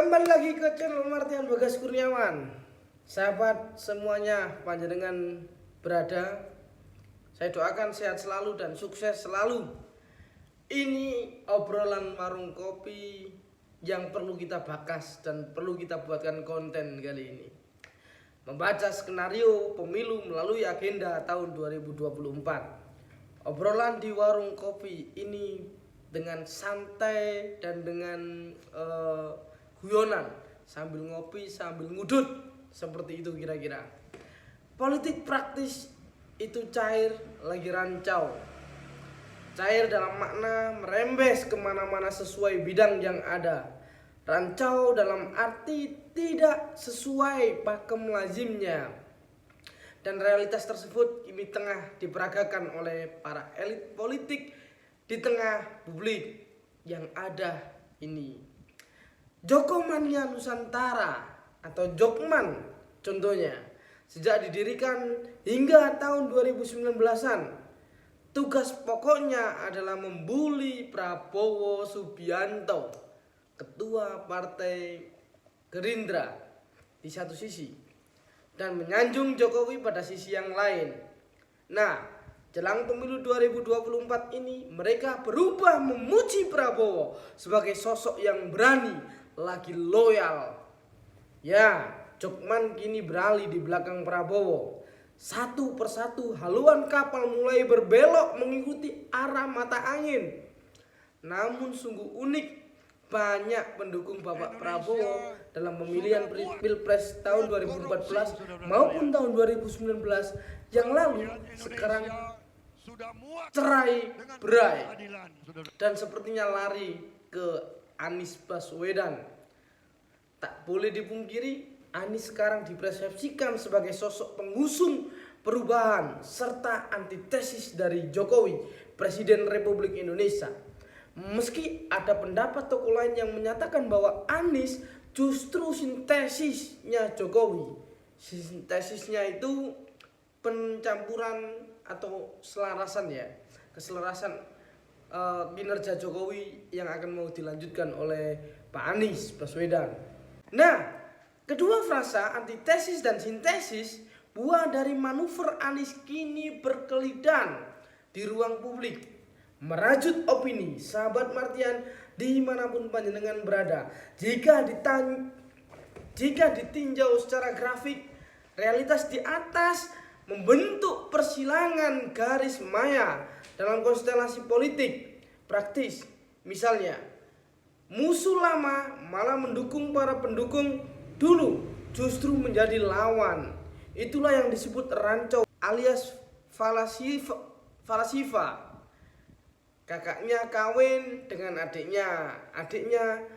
Kembali lagi ke channel Martian Bagas Kurniawan. Sahabat semuanya, panjenengan berada, saya doakan sehat selalu dan sukses selalu. Ini obrolan warung kopi yang perlu kita bakas dan perlu kita buatkan konten kali ini. Membaca skenario pemilu melalui agenda tahun 2024. Obrolan di warung kopi ini dengan santai dan dengan guyonan, sambil ngopi sambil ngudut, seperti itu kira-kira. Politik praktis itu cair, lagi rancau. Cair dalam makna merembes kemana-mana sesuai bidang yang ada. Rancau dalam arti tidak sesuai pakem lazimnya. Dan realitas tersebut kini tengah diperagakan oleh para elit politik di tengah publik yang ada ini. Jokomania Nusantara atau Jokman contohnya, sejak didirikan hingga tahun 2019-an, tugas pokoknya adalah membuli Prabowo Subianto, ketua partai Gerindra di satu sisi, dan menyanjung Jokowi pada sisi yang lain. Nah, jelang pemilu 2024 ini mereka berubah memuji Prabowo sebagai sosok yang berani, lagi loyal. Ya, Jokman kini beralih di belakang Prabowo. Satu persatu haluan kapal mulai berbelok mengikuti arah mata angin. Namun sungguh unik, banyak pendukung Bapak Prabowo dalam pemilihan Pilpres tahun 2014 maupun tahun 2019 yang lalu sekarang cerai berai dan sepertinya lari ke Anies Baswedan. Tak boleh dipungkiri, Anies sekarang dipersepsikan sebagai sosok pengusung perubahan serta antitesis dari Jokowi, Presiden Republik Indonesia. Meski ada pendapat tokoh lain yang menyatakan bahwa Anies justru sintesisnya Jokowi. Sintesisnya itu pencampuran atau selarasan ya, keselarasan kinerja Jokowi yang akan mau dilanjutkan oleh Pak Anies Baswedan. Nah, kedua frasa antitesis dan sintesis buah dari manuver Anies kini berkelidan di ruang publik, merajut opini sahabat Martian dimanapun panjenengan berada. Jika ditinjau secara grafik, realitas di atas membentuk persilangan garis maya dalam konstelasi politik praktis. Misalnya, musuh lama malah mendukung para pendukung dulu, justru menjadi lawan. Itulah yang disebut rancau alias falasifa. Kakaknya kawin dengan adiknya, adiknya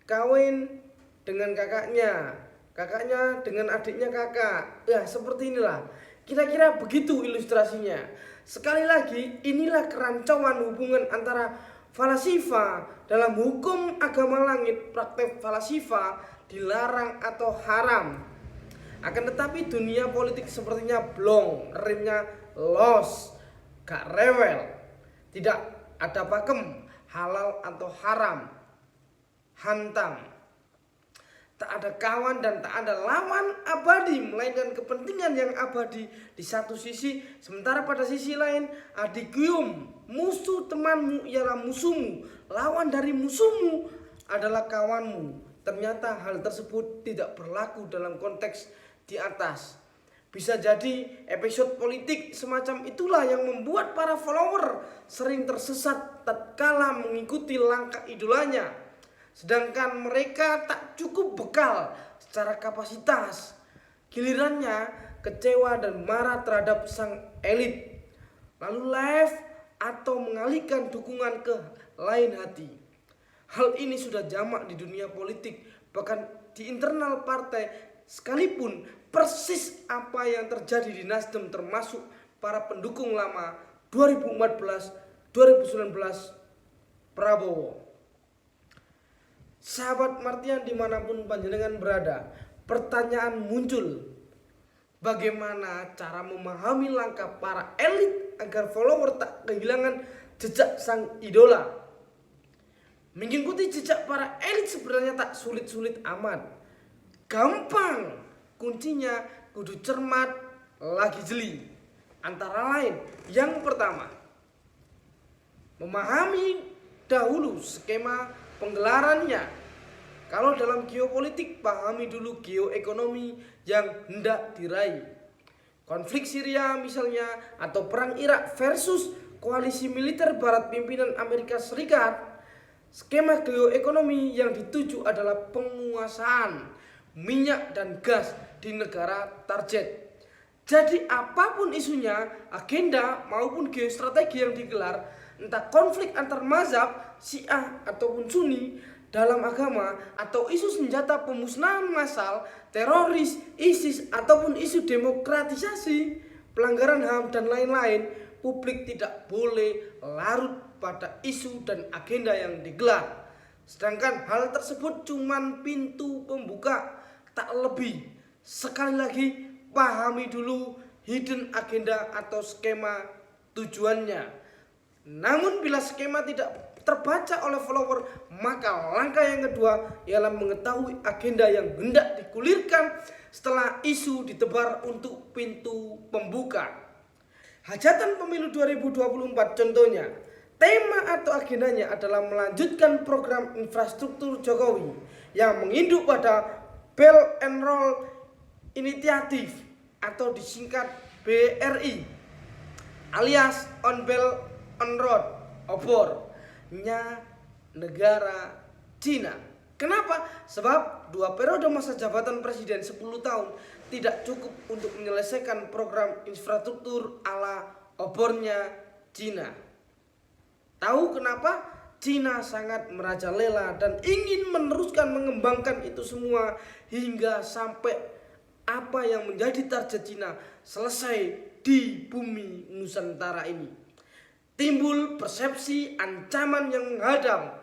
kawin dengan kakaknya, kakaknya dengan adiknya kakak. Ya, seperti inilah. Kira-kira begitu ilustrasinya. Sekali lagi, inilah kerancauan hubungan antara falasifa. Dalam hukum agama langit, praktek falasifa dilarang atau haram. Akan tetapi dunia politik sepertinya blong, remnya los, gak rewel. Tidak ada pakem, halal atau haram, hantam. Tak ada kawan dan tak ada lawan abadi, melainkan kepentingan yang abadi di satu sisi. Sementara pada sisi lain, adigium, musuh temanmu ialah musuhmu, lawan dari musuhmu adalah kawanmu. Ternyata hal tersebut tidak berlaku dalam konteks di atas. Bisa jadi episode politik semacam itulah yang membuat para follower sering tersesat tatkala mengikuti langkah idolanya. Sedangkan mereka tak cukup bekal secara kapasitas. Gilirannya kecewa dan marah terhadap sang elit, lalu live atau mengalihkan dukungan ke lain hati. Hal ini sudah jamak di dunia politik, bahkan di internal partai sekalipun. Persis apa yang terjadi di Nasdem, termasuk para pendukung lama 2014-2019 Prabowo. Sahabat Martian dimanapun panjenengan berada, pertanyaan muncul. Bagaimana cara memahami langkah para elit agar follower tak kehilangan jejak sang idola? Mengikuti jejak para elit sebenarnya tak sulit-sulit amat. Gampang, kuncinya kudu cermat lagi jeli. Antara lain, yang pertama, memahami dahulu skema penggelarannya. Kalau dalam geopolitik, pahami dulu geoekonomi yang hendak diraih. Konflik Syria misalnya, atau perang Irak versus koalisi militer barat pimpinan Amerika Serikat. Skema geoekonomi yang dituju adalah penguasaan minyak dan gas di negara target. Jadi apapun isunya, agenda maupun geostrategi yang digelar, entah konflik antar mazhab, Syiah ataupun Sunni dalam agama, atau isu senjata pemusnahan massal, teroris, ISIS ataupun isu demokratisasi, pelanggaran HAM dan lain-lain, publik tidak boleh larut pada isu dan agenda yang digelar. Sedangkan hal tersebut cuman pintu pembuka, tak lebih. Sekali lagi, pahami dulu hidden agenda atau skema tujuannya. Namun bila skema tidak terbaca oleh follower, maka langkah yang kedua ialah mengetahui agenda yang hendak digulirkan setelah isu ditebar untuk pintu pembuka. Hajatan pemilu 2024 contohnya, tema atau agendanya adalah melanjutkan program infrastruktur Jokowi yang menginduk pada Belt and Roll Initiative atau disingkat BRI alias On Belt on Road obornya negara Cina. Kenapa? Sebab 2 periode masa jabatan presiden 10 tahun tidak cukup untuk menyelesaikan program infrastruktur ala obornya Cina. Tahu kenapa? Cina sangat merajalela dan ingin meneruskan mengembangkan itu semua hingga sampai apa yang menjadi target Cina selesai di bumi Nusantara ini. Timbul persepsi ancaman yang menghadang.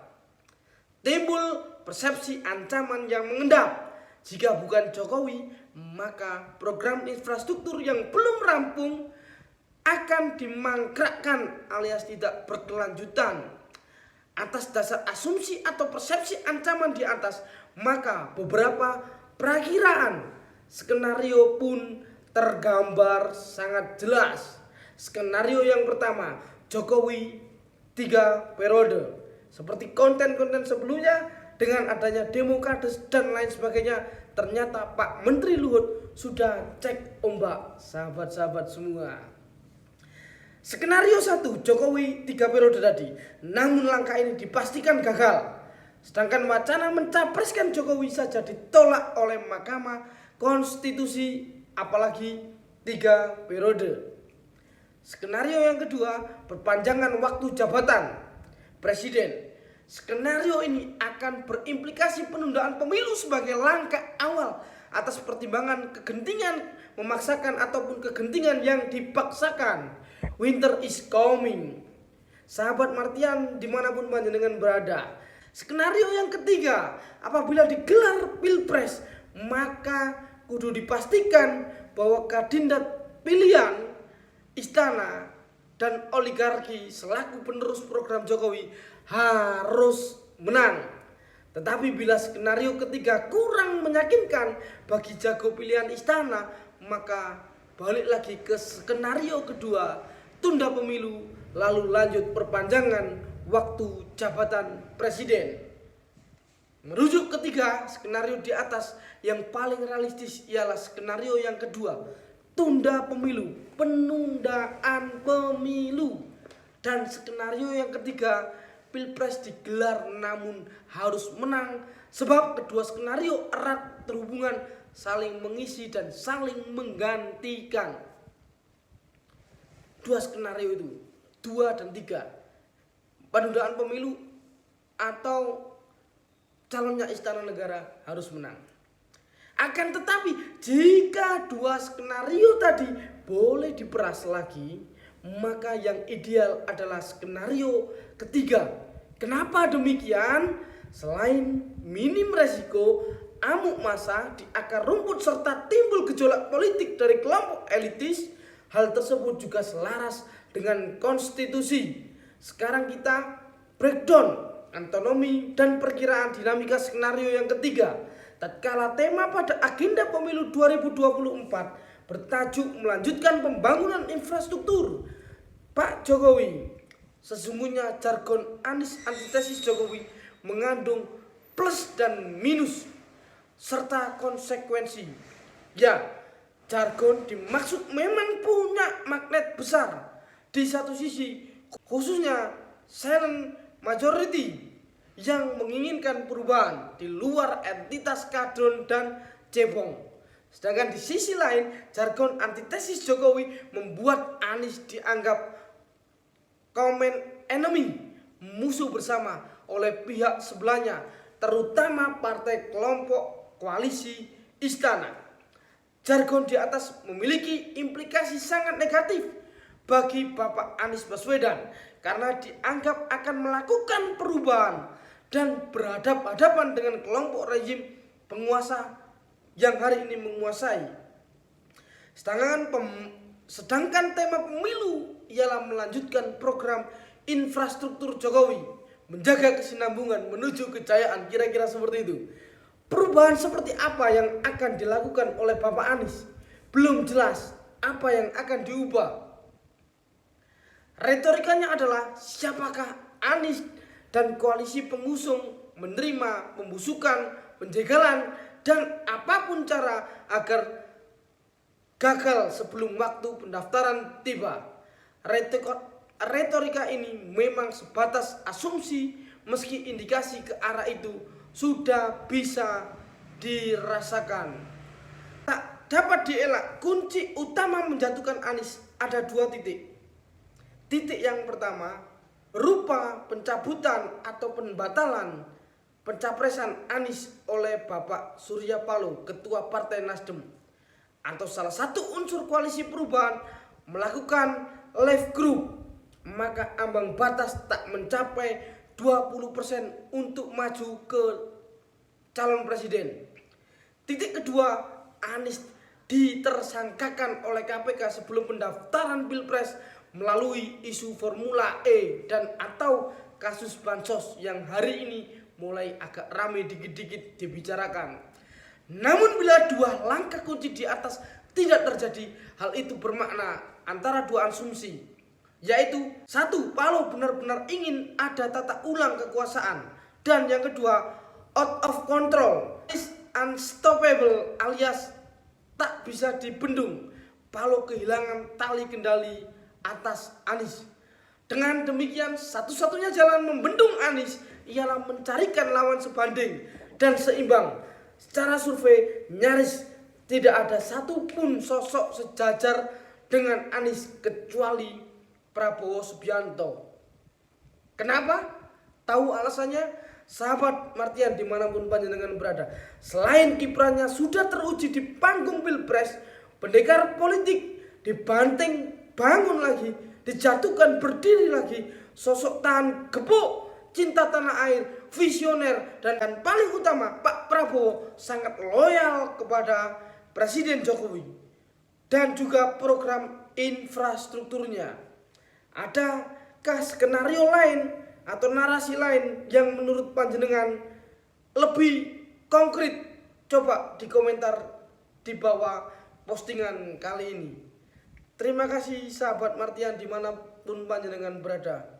Timbul persepsi ancaman yang mengendap. Jika bukan Jokowi, maka program infrastruktur yang belum rampung akan dimangkrakkan alias tidak berkelanjutan. Atas dasar asumsi atau persepsi ancaman di atas, maka beberapa perakiraan skenario pun tergambar sangat jelas. Skenario yang pertama, Jokowi 3 periode. Seperti konten-konten sebelumnya, dengan adanya Demokratis dan lain sebagainya, ternyata Pak Menteri Luhut sudah cek ombak, sahabat-sahabat semua. Skenario 1, Jokowi 3 periode tadi. Namun langkah ini dipastikan gagal. Sedangkan wacana mencapreskan Jokowi saja ditolak oleh Mahkamah Konstitusi, apalagi 3 periode. Skenario yang kedua, perpanjangan waktu jabatan presiden. Skenario ini akan berimplikasi penundaan pemilu sebagai langkah awal atas pertimbangan kegentingan memaksakan ataupun kegentingan yang dipaksakan. Winter is coming. Sahabat Martian dimanapun panjenengan berada. Skenario yang ketiga, apabila digelar pilpres, maka kudu dipastikan bahwa kandidat pilihan istana dan oligarki selaku penerus program Jokowi harus menang. Tetapi bila skenario ketiga kurang meyakinkan bagi jago pilihan istana, maka balik lagi ke skenario kedua, tunda pemilu lalu lanjut perpanjangan waktu jabatan presiden. Merujuk ketiga, skenario di atas yang paling realistis ialah skenario yang kedua, tunda pemilu, penundaan pemilu. Dan skenario yang ketiga, pilpres digelar namun harus menang, sebab kedua skenario erat terhubungan, saling mengisi dan saling menggantikan. Dua skenario itu, 2 dan 3, penundaan pemilu atau calonnya istana negara harus menang. Akan tetapi jika 2 skenario tadi boleh diperas lagi, maka yang ideal adalah skenario ketiga. Kenapa demikian? Selain minim resiko amuk massa di akar rumput serta timbul gejolak politik dari kelompok elitis, hal tersebut juga selaras dengan konstitusi. Sekarang kita breakdown antonomi, dan perkiraan dinamika skenario yang ketiga. Tatkala tema pada agenda pemilu 2024 bertajuk melanjutkan pembangunan infrastruktur Pak Jokowi, sesungguhnya jargon Anies antitesis Jokowi mengandung plus dan minus serta konsekuensi. Ya, jargon dimaksud memang punya magnet besar. Di satu sisi, khususnya silent majority yang menginginkan perubahan di luar entitas kadrun dan cebong. Sedangkan di sisi lain, jargon antitesis Jokowi membuat Anies dianggap common enemy, musuh bersama oleh pihak sebelahnya, terutama partai kelompok koalisi istana. Jargon di atas memiliki implikasi sangat negatif bagi Bapak Anies Baswedan karena dianggap akan melakukan perubahan dan berhadapan-hadapan dengan kelompok rejim penguasa yang hari ini menguasai. Sedangkan tema pemilu ialah melanjutkan program infrastruktur Jokowi, menjaga kesinambungan menuju kejayaan, kira-kira seperti itu. Perubahan seperti apa yang akan dilakukan oleh Bapak Anies? Belum jelas apa yang akan diubah. Retorikanya adalah siapakah Anies dan koalisi pengusung menerima pembusukan, penjegalan, dan apapun cara agar gagal sebelum waktu pendaftaran tiba. Retorika ini memang sebatas asumsi meski indikasi ke arah itu sudah bisa dirasakan. Tak dapat dielak, kunci utama menjatuhkan Anies ada dua titik. Titik yang pertama, rupa pencabutan atau pembatalan pencapresan Anies oleh Bapak Surya Paloh, Ketua Partai Nasdem, atau salah satu unsur koalisi perubahan melakukan left group, maka ambang batas tak mencapai 20% untuk maju ke calon presiden. Titik kedua, Anies ditersangkakan oleh KPK sebelum pendaftaran Pilpres melalui isu Formula E dan atau kasus bansos yang hari ini mulai agak ramai dikit-dikit dibicarakan. Namun bila dua langkah kunci di atas tidak terjadi, hal itu bermakna antara dua asumsi, yaitu satu, Paloh benar-benar ingin ada tata ulang kekuasaan, dan yang kedua, out of control, is unstoppable alias tak bisa dibendung. Paloh kehilangan tali kendali atas Anies. Dengan demikian, satu-satunya jalan membendung Anies ialah mencarikan lawan sebanding dan seimbang. Secara survei nyaris tidak ada satupun sosok sejajar dengan Anies kecuali Prabowo Subianto. Kenapa? Tahu alasannya? Sahabat Martian dimanapun panjenengan berada, selain kiprahnya sudah teruji di panggung Pilpres, pendekar politik dibanting bangun lagi, dijatuhkan berdiri lagi, sosok tahan gebuk, cinta tanah air, visioner, dan paling utama Pak Prabowo sangat loyal kepada Presiden Jokowi dan juga program infrastrukturnya. Adakah skenario lain atau narasi lain yang menurut panjenengan lebih konkret? Coba di komentar di bawah postingan kali ini. Terima kasih sahabat Martian dimanapun panjenengan berada.